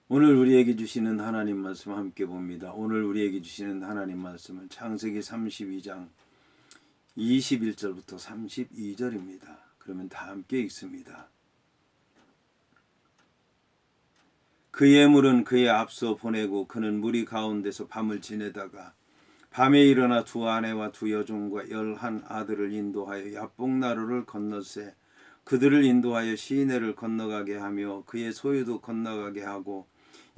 오늘 우리에게 주시는 하나님 말씀 함께 봅니다. 오늘 우리에게 주시는 하나님 말씀은 창세기 32장 21절부터 32절입니다. 그러면 다 함께 읽습니다. 그 예물은 그의 앞서 보내고 그는 무리 가운데서 밤을 지내다가 밤에 일어나 두 아내와 두 여종과 11 아들을 인도하여 야복나루를 건너세 그들을 인도하여 시내를 건너가게 하며 그의 소유도 건너가게 하고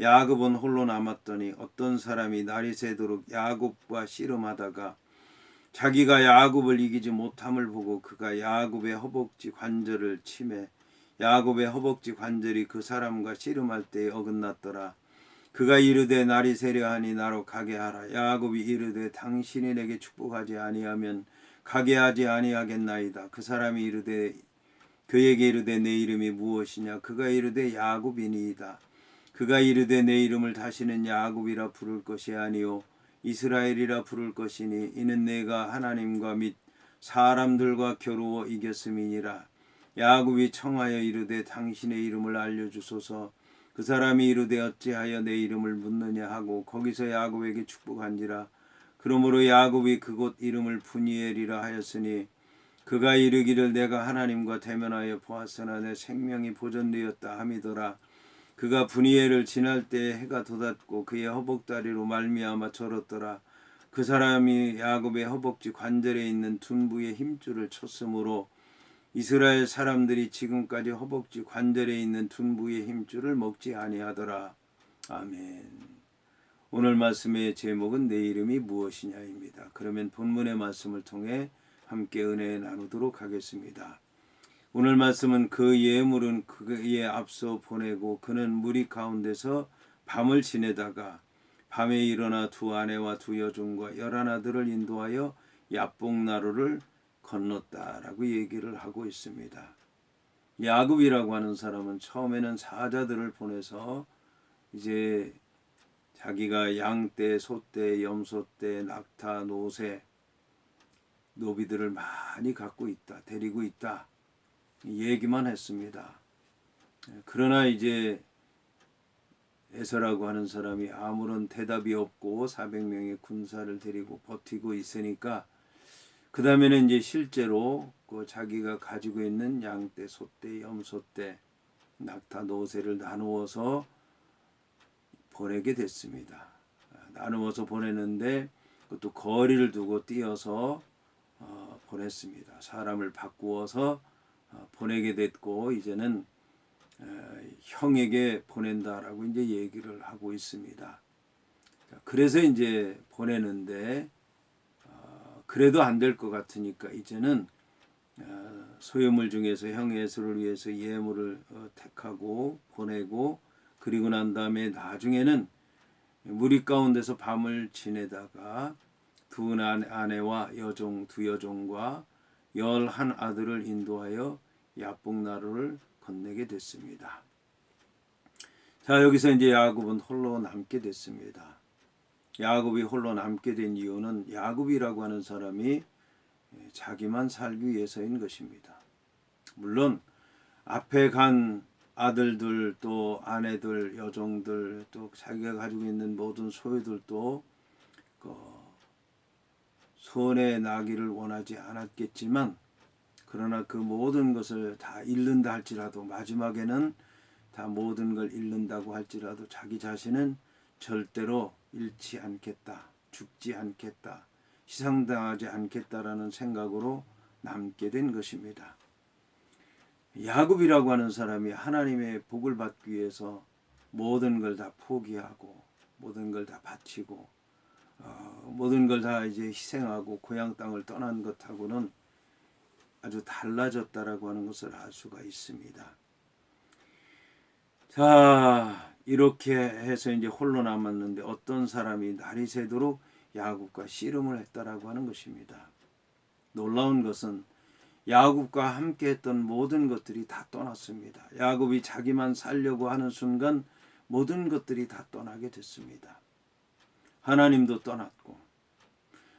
야곱은 홀로 남았더니 어떤 사람이 날이 새도록 야곱과 씨름하다가 자기가 야곱을 이기지 못함을 보고 그가 야곱의 허벅지 관절을 치매 야곱의 허벅지 관절이 그 사람과 씨름할 때에 어긋났더라. 그가 이르되 날이 세려하니 나로 가게 하라. 야곱이 이르되 당신이 내게 축복하지 아니하면 가게 하지 아니하겠나이다. 그 사람이 이르되 그에게 이르되 내 이름이 무엇이냐. 그가 이르되 야곱이니이다. 그가 이르되 내 이름을 다시는 야곱이라 부를 것이 아니요 이스라엘이라 부를 것이니 이는 내가 하나님과 및 사람들과 겨루어 이겼음이니라. 야곱이 청하여 이르되 당신의 이름을 알려주소서. 그 사람이 이르되 어찌하여 내 이름을 묻느냐 하고 거기서 야곱에게 축복한지라. 그러므로 야곱이 그곳 이름을 브니엘이라 하였으니 그가 이르기를 내가 하나님과 대면하여 보았으나 내 생명이 보존되었다 함이더라. 그가 브니엘을 지날 때에 해가 돋았고 그의 허벅다리로 말미암아 절었더라. 그 사람이 야곱의 허벅지 관절에 있는 둔부의 힘줄을 쳤으므로 이스라엘 사람들이 지금까지 허벅지 관절에 있는 둔부의 힘줄을 먹지 아니하더라. 아멘. 오늘 말씀의 제목은 내 이름이 무엇이냐입니다. 그러면 본문의 말씀을 통해 함께 은혜 나누도록 하겠습니다. 오늘 말씀은 그 예물은 그의 앞서 보내고 그는 무리 가운데서 밤을 지내다가 밤에 일어나 두 아내와 두 여종과 11 아들을 인도하여 야복나루를 건넜다라고 얘기를 하고 있습니다. 야곱이라고 하는 사람은 처음에는 사자들을 보내서 이제 자기가 양떼, 소떼, 염소떼, 낙타, 노새, 노비들을 많이 갖고 있다, 데리고 있다 얘기만 했습니다. 그러나 이제 에서라고 하는 사람이 아무런 대답이 없고 400명의 군사를 데리고 버티고 있으니까 그 다음에는 이제 실제로 그 자기가 가지고 있는 양떼, 소떼, 염소떼, 낙타, 노새를 나누어서 보내게 됐습니다. 나누어서 보내는데 그것도 거리를 두고 띄어서 보냈습니다. 사람을 바꾸어서 보내게 됐고 이제는 형에게 보낸다라고 이제 얘기를 하고 있습니다. 그래서 이제 보내는데 그래도 안 될 것 같으니까 이제는 소유물 중에서 형 에서를 위해서 예물을 택하고 보내고 그리고 난 다음에 나중에는 무리 가운데서 밤을 지내다가 두 아내와 여종 두 여종과 11 아들을 인도하여 야복나루를 건네게 됐습니다. 자, 여기서 이제 야곱은 홀로 남게 됐습니다. 야곱이 홀로 남게 된 이유는 야곱이라고 하는 사람이 자기만 살기 위해서인 것입니다. 물론 앞에 간 아들들 또 아내들 여종들 또 자기가 가지고 있는 모든 소유들도 손에 나기를 원하지 않았겠지만 그러나 그 모든 것을 다 잃는다 할지라도 마지막에는 다 모든 걸 잃는다고 할지라도 자기 자신은 절대로 잃지 않겠다, 죽지 않겠다, 희생당하지 않겠다라는 생각으로 남게 된 것입니다. 야곱이라고 하는 사람이 하나님의 복을 받기 위해서 모든 걸 다 포기하고 모든 걸 다 바치고 모든 걸 다 이제 희생하고 고향 땅을 떠난 것하고는 아주 달라졌다라고 하는 것을 알 수가 있습니다. 자, 이렇게 해서 이제 홀로 남았는데 어떤 사람이 날이 새도록 야곱과 씨름을 했다라고 하는 것입니다. 놀라운 것은 야곱과 함께 했던 모든 것들이 다 떠났습니다. 야곱이 자기만 살려고 하는 순간 모든 것들이 다 떠나게 됐습니다. 하나님도 떠났고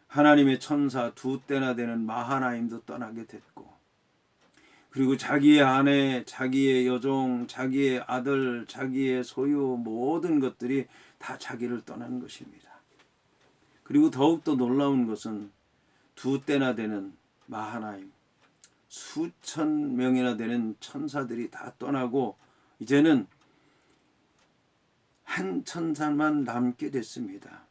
하나님의 천사 두 때나 되는 마하나임도 떠나게 됐고 그리고 자기의 아내, 자기의 여종, 자기의 아들, 자기의 소유 모든 것들이 다 자기를 떠나는 것입니다. 그리고 더욱더 놀라운 것은 두 때나 되는 마하나임, 수천 명이나 되는 천사들이 다 떠나고 이제는 한 천사만 남게 됐습니다.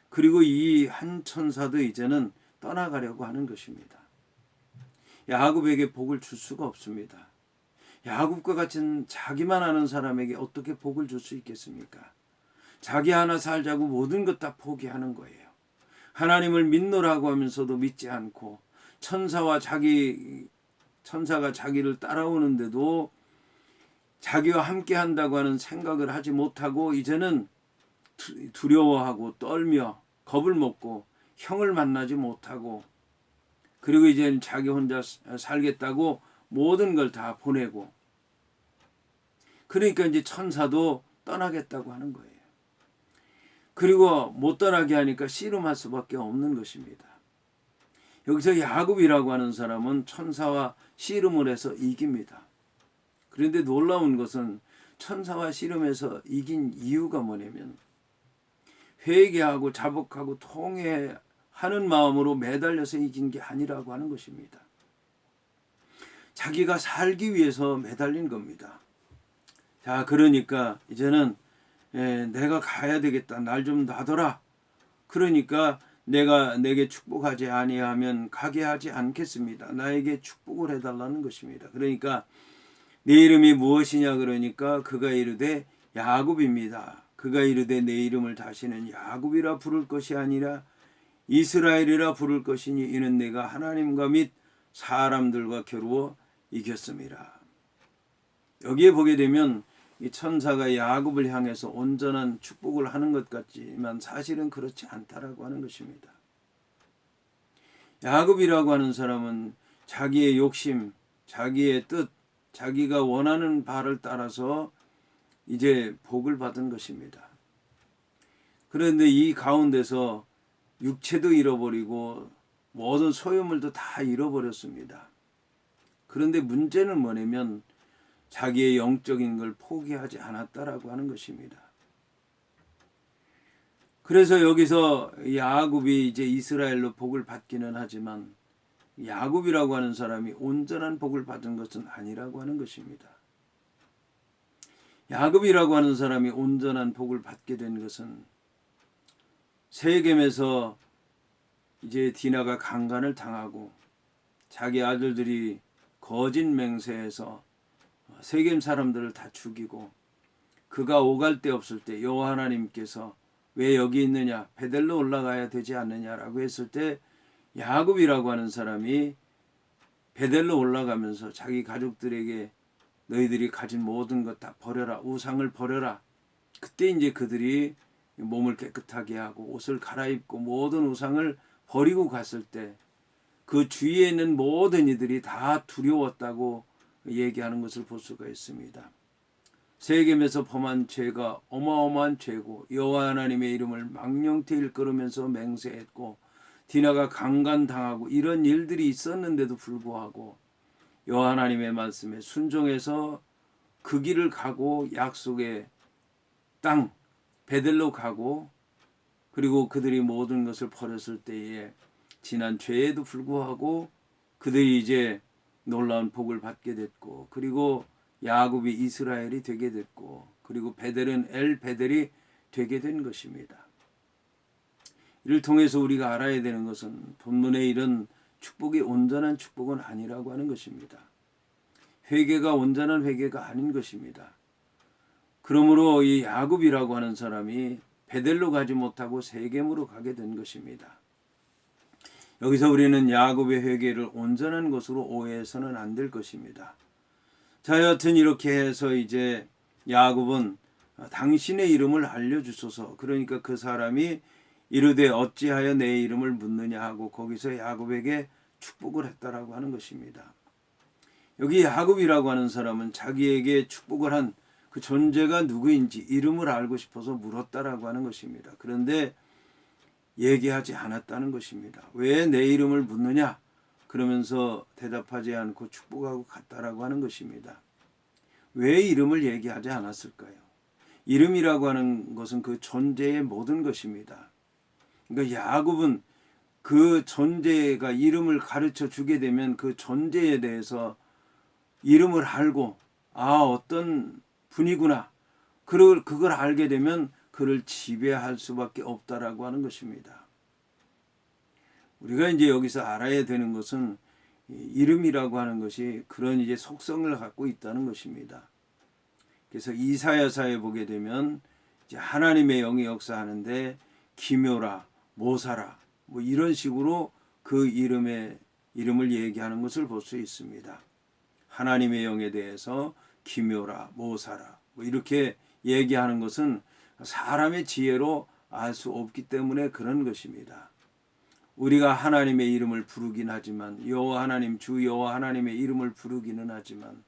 그리고 이 한 천사도 이제는 떠나가려고 하는 것입니다. 야곱에게 복을 줄 수가 없습니다. 야곱과 같은 자기만 아는 사람에게 어떻게 복을 줄 수 있겠습니까? 자기 하나 살자고 모든 것 다 포기하는 거예요. 하나님을 믿노라고 하면서도 믿지 않고 천사가 자기를 따라오는데도 자기와 함께 한다고 하는 생각을 하지 못하고 이제는 두려워하고 떨며 겁을 먹고 형을 만나지 못하고 그리고 이제는 자기 혼자 살겠다고 모든 걸 다 보내고 그러니까 이제 천사도 떠나겠다고 하는 거예요. 그리고 못 떠나게 하니까 씨름할 수밖에 없는 것입니다. 여기서 야곱이라고 하는 사람은 천사와 씨름을 해서 이깁니다. 그런데 놀라운 것은 천사와 씨름해서 이긴 이유가 뭐냐면 회개하고 자복하고 통회하는 마음으로 매달려서 이긴 게 아니라고 하는 것입니다. 자기가 살기 위해서 매달린 겁니다. 자, 그러니까 이제는 내가 가야 되겠다. 날 좀 놔둬라. 그러니까 내가 내게 축복하지 아니하면 가게 하지 않겠습니다. 나에게 축복을 해달라는 것입니다. 그러니까 내 이름이 무엇이냐 그러니까 그가 이르되 야곱입니다. 그가 이르되 내 이름을 다시는 야곱이라 부를 것이 아니라 이스라엘이라 부를 것이니 이는 내가 하나님과 및 사람들과 겨루어 이겼습니다. 여기에 보게 되면 이 천사가 야곱을 향해서 온전한 축복을 하는 것 같지만 사실은 그렇지 않다라고 하는 것입니다. 야곱이라고 하는 사람은 자기의 욕심, 자기의 뜻, 자기가 원하는 바를 따라서 이제 복을 받은 것입니다. 그런데 이 가운데서 육체도 잃어버리고 모든 소유물도 다 잃어버렸습니다. 그런데 문제는 뭐냐면 자기의 영적인 걸 포기하지 않았다라고 하는 것입니다. 그래서 여기서 야곱이 이제 이스라엘로 복을 받기는 하지만 야곱이라고 하는 사람이 온전한 복을 받은 것은 아니라고 하는 것입니다. 야곱이라고 하는 사람이 온전한 복을 받게 된 것은 세겜에서 이제 디나가 강간을 당하고 자기 아들들이 거짓 맹세해서 세겜 사람들을 다 죽이고 그가 오갈 데 없을 때 여호와 하나님께서 왜 여기 있느냐 베델로 올라가야 되지 않느냐라고 했을 때 야곱이라고 하는 사람이 베델로 올라가면서 자기 가족들에게 너희들이 가진 모든 것 다 버려라. 우상을 버려라. 그때 이제 그들이 몸을 깨끗하게 하고 옷을 갈아입고 모든 우상을 버리고 갔을 때 그 주위에 있는 모든 이들이 다 두려웠다고 얘기하는 것을 볼 수가 있습니다. 세겜에서 범한 죄가 어마어마한 죄고 여호와 하나님의 이름을 망령태 일컬으면서 맹세했고 디나가 강간당하고 이런 일들이 있었는데도 불구하고 여호와 하나님의 말씀에 순종해서 그 길을 가고 약속의 땅 베델로 가고 그리고 그들이 모든 것을 버렸을 때에 지난 죄에도 불구하고 그들이 이제 놀라운 복을 받게 됐고 그리고 야곱이 이스라엘이 되게 됐고 그리고 베델은 엘 베델이 되게 된 것입니다. 이를 통해서 우리가 알아야 되는 것은 본문의 이런 축복이 온전한 축복은 아니라고 하는 것입니다. 회개가 온전한 회개가 아닌 것입니다. 그러므로 이 야곱이라고 하는 사람이 베델로 가지 못하고 세겜으로 가게 된 것입니다. 여기서 우리는 야곱의 회개를 온전한 것으로 오해해서는 안 될 것입니다. 자, 여하튼 이렇게 해서 이제 야곱은 당신의 이름을 알려주소서. 그러니까 그 사람이 이르되 어찌하여 내 이름을 묻느냐 하고 거기서 야곱에게 축복을 했다라고 하는 것입니다. 여기 야곱이라고 하는 사람은 자기에게 축복을 한 그 존재가 누구인지 이름을 알고 싶어서 물었다라고 하는 것입니다. 그런데 얘기하지 않았다는 것입니다. 왜 내 이름을 묻느냐? 그러면서 대답하지 않고 축복하고 갔다라고 하는 것입니다. 왜 이름을 얘기하지 않았을까요? 이름이라고 하는 것은 그 존재의 모든 것입니다. 그러니까 야곱은 그 존재가 이름을 가르쳐 주게 되면 그 존재에 대해서 이름을 알고 어떤 분이구나. 그걸 알게 되면 그를 지배할 수밖에 없다라고 하는 것입니다. 우리가 이제 여기서 알아야 되는 것은 이름이라고 하는 것이 그런 이제 속성을 갖고 있다는 것입니다. 그래서 이사야서에 보게 되면 이제 하나님의 영이 역사하는데 기묘라, 모사라 뭐 이런 식으로 그 이름을 얘기하는 것을 볼 수 있습니다. 하나님의 영에 대해서 기묘라, 모사라 뭐 이렇게 얘기하는 것은 사람의 지혜로 알 수 없기 때문에 그런 것입니다. 우리가 하나님의 이름을 부르긴 하지만 여호와 하나님, 주 여호와 하나님의 이름을 부르기는 하지만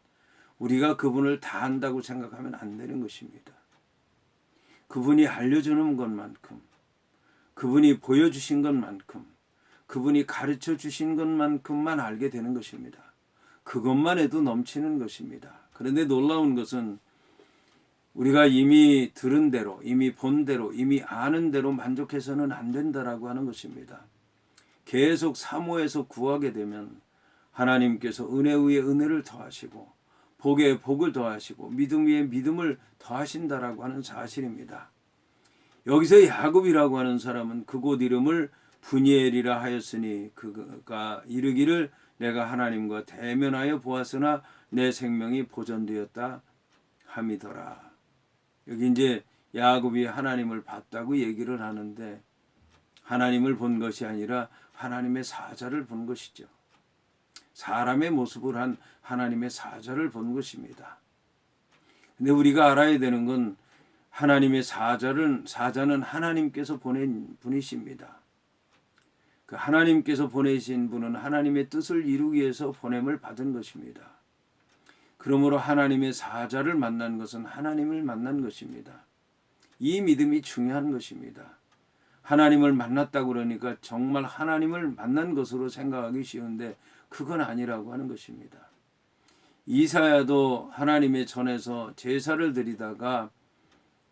우리가 그분을 다 안다고 생각하면 안 되는 것입니다. 그분이 알려주는 것만큼, 그분이 보여주신 것만큼, 그분이 가르쳐 주신 것만큼만 알게 되는 것입니다. 그것만 해도 넘치는 것입니다. 그런데 놀라운 것은 우리가 이미 들은 대로, 이미 본 대로, 이미 아는 대로 만족해서는 안 된다라고 하는 것입니다. 계속 사모해서 구하게 되면 하나님께서 은혜 위에 은혜를 더하시고 복에 복을 더하시고 믿음 위에 믿음을 더하신다라고 하는 사실입니다. 여기서 야곱이라고 하는 사람은 그곳 이름을 분이엘이라 하였으니 그가 이르기를 내가 하나님과 대면하여 보았으나 내 생명이 보존되었다 함이더라. 여기 이제 야곱이 하나님을 봤다고 얘기를 하는데 하나님을 본 것이 아니라 하나님의 사자를 본 것이죠. 사람의 모습을 한 하나님의 사자를 본 것입니다. 근데 우리가 알아야 되는 건 하나님의 사자는 하나님께서 보낸 분이십니다. 그 하나님께서 보내신 분은 하나님의 뜻을 이루기 위해서 보냄을 받은 것입니다. 그러므로 하나님의 사자를 만난 것은 하나님을 만난 것입니다. 이 믿음이 중요한 것입니다. 하나님을 만났다고 그러니까 정말 하나님을 만난 것으로 생각하기 쉬운데 그건 아니라고 하는 것입니다. 이사야도 하나님의 전에서 제사를 드리다가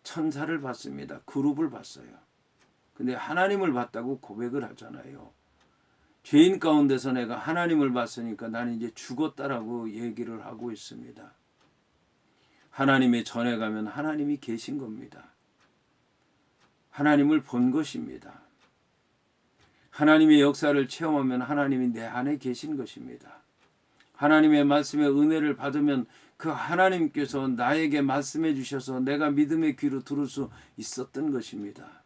천사를 봤습니다. 그룹을 봤어요. 근데 하나님을 봤다고 고백을 하잖아요. 죄인 가운데서 내가 하나님을 봤으니까 나는 이제 죽었다라고 얘기를 하고 있습니다. 하나님의 전에 가면 하나님이 계신 겁니다. 하나님을 본 것입니다. 하나님의 역사를 체험하면 하나님이 내 안에 계신 것입니다. 하나님의 말씀의 은혜를 받으면 그 하나님께서 나에게 말씀해 주셔서 내가 믿음의 귀로 들을 수 있었던 것입니다.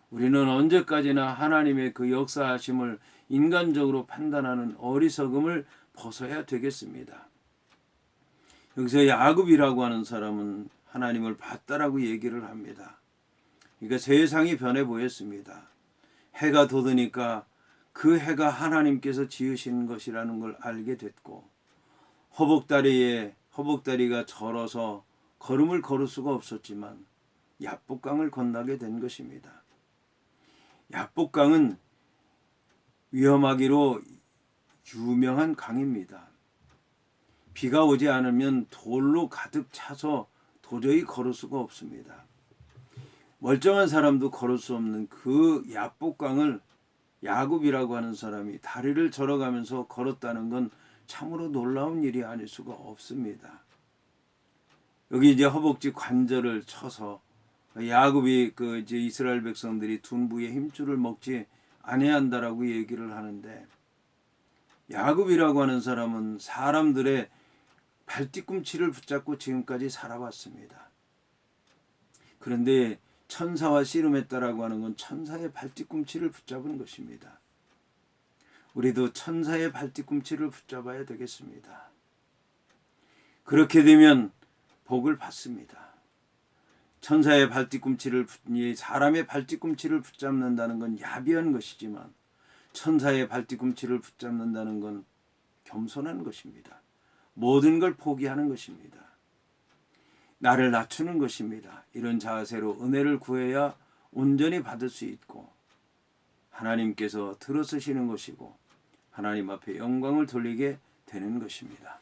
우리는 언제까지나 하나님의 그 역사하심을 인간적으로 판단하는 어리석음을 벗어야 되겠습니다. 여기서 야곱이라고 하는 사람은 하나님을 봤다라고 얘기를 합니다. 그러니까 세상이 변해 보였습니다. 해가 돋으니까 그 해가 하나님께서 지으신 것이라는 걸 알게 됐고 허벅다리가 절어서 걸음을 걸을 수가 없었지만 야복강을 건너게 된 것입니다. 야복강은 위험하기로 유명한 강입니다. 비가 오지 않으면 돌로 가득 차서 도저히 걸을 수가 없습니다. 멀쩡한 사람도 걸을 수 없는 그 야복강을 야곱이라고 하는 사람이 다리를 절어가면서 걸었다는 건 참으로 놀라운 일이 아닐 수가 없습니다. 여기 이제 허벅지 관절을 쳐서 야곱이 이제 이스라엘 백성들이 둔부의 힘줄을 먹지 아니한다라고 얘기를 하는데 야곱이라고 하는 사람은 사람들의 발뒤꿈치를 붙잡고 지금까지 살아왔습니다. 그런데 천사와 씨름했다라고 하는 건 천사의 발뒤꿈치를 붙잡은 것입니다. 우리도 천사의 발뒤꿈치를 붙잡아야 되겠습니다. 그렇게 되면 복을 받습니다. 천사의 발뒤꿈치를 사람의 발뒤꿈치를 붙잡는다는 건 야비한 것이지만 천사의 발뒤꿈치를 붙잡는다는 건 겸손한 것입니다. 모든 걸 포기하는 것입니다. 나를 낮추는 것입니다. 이런 자세로 은혜를 구해야 온전히 받을 수 있고 하나님께서 들어서시는 것이고 하나님 앞에 영광을 돌리게 되는 것입니다.